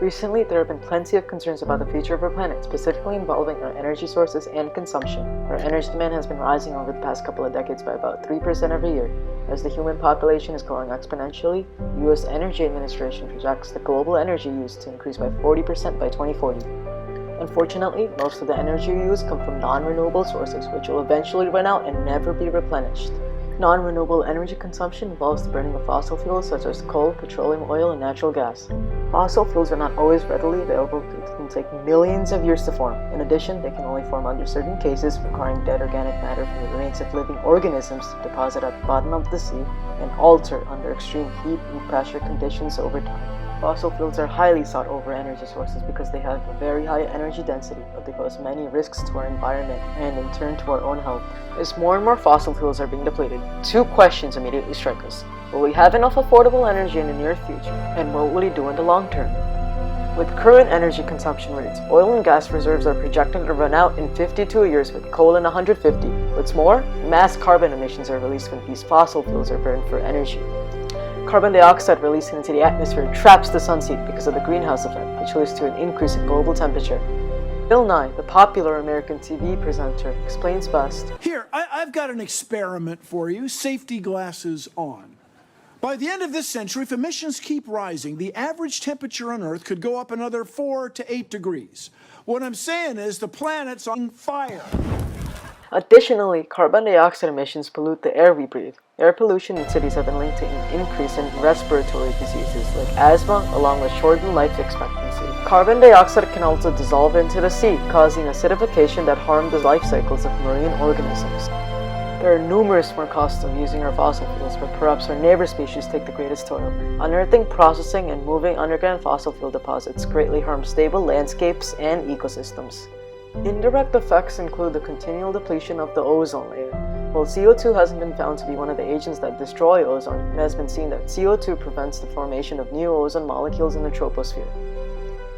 Recently, there have been plenty of concerns about the future of our planet, specifically involving our energy sources and consumption. Our energy demand has been rising over the past couple of decades by about 3% every year. As the human population is growing exponentially, the U.S. Energy Administration projects the global energy use to increase by 40% by 2040. Unfortunately, most of the energy we use come from non-renewable sources, which will eventually run out and never be replenished. Non-renewable energy consumption involves the burning of fossil fuels such as coal, petroleum, oil, and natural gas. Fossil fuels are not always readily available. It can take millions of years to form. In addition, they can only form under certain cases, requiring dead organic matter from the remains of living organisms to deposit at the bottom of the sea and alter under extreme heat and pressure conditions over time. Fossil fuels are highly sought-over energy sources because they have a very high energy density, but they pose many risks to our environment and in turn to our own health. As more and more fossil fuels are being depleted, two questions immediately strike us. Will we have enough affordable energy in the near future? And what will we do in the long term? With current energy consumption rates, oil and gas reserves are projected to run out in 52 years with coal in 150. What's more, mass carbon emissions are released when these fossil fuels are burned for energy. Carbon dioxide released into the atmosphere traps the sun's heat because of the greenhouse effect, which leads to an increase in global temperature. Bill Nye, the popular American TV presenter, explains best. Here, I've got an experiment for you. Safety glasses on. By the end of this century, if emissions keep rising, the average temperature on Earth could go up another 4 to 8 degrees. What I'm saying is the planet's on fire. Additionally, carbon dioxide emissions pollute the air we breathe. Air pollution in cities have been linked to an increase in respiratory diseases like asthma, along with shortened life expectancy. Carbon dioxide can also dissolve into the sea, causing acidification that harms the life cycles of marine organisms. There are numerous more costs of using our fossil fuels, but perhaps our neighbor species take the greatest toil. Unearthing, processing, and moving underground fossil fuel deposits greatly harm stable landscapes and ecosystems. Indirect effects include the continual depletion of the ozone layer. While CO2 hasn't been found to be one of the agents that destroy ozone, it has been seen that CO2 prevents the formation of new ozone molecules in the troposphere.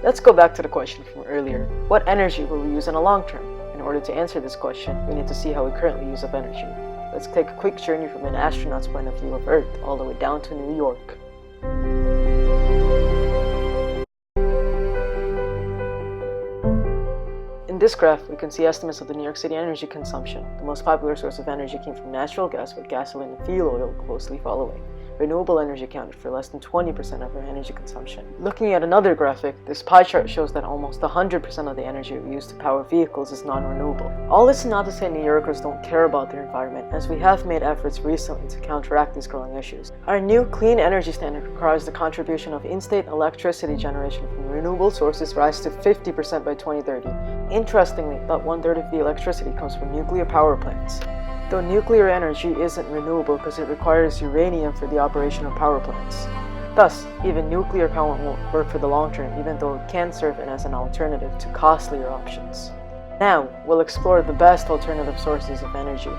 Let's go back to the question from earlier. What energy will we use in the long term? In order to answer this question, we need to see how we currently use up energy. Let's take a quick journey from an astronaut's point of view of Earth all the way down to New York. In this graph, we can see estimates of the New York City energy consumption. The most popular source of energy came from natural gas, with gasoline and fuel oil closely following. Renewable energy accounted for less than 20% of our energy consumption. Looking at another graphic, this pie chart shows that almost 100% of the energy we use to power vehicles is non-renewable. All this is not to say New Yorkers don't care about their environment, as we have made efforts recently to counteract these growing issues. Our new clean energy standard requires the contribution of in-state electricity generation from renewable sources rise to 50% by 2030. Interestingly, about 1/3 of the electricity comes from nuclear power plants. Though nuclear energy isn't renewable because it requires uranium for the operation of power plants. Thus, even nuclear power won't work for the long term, even though it can serve as an alternative to costlier options. Now, we'll explore the best alternative sources of energy.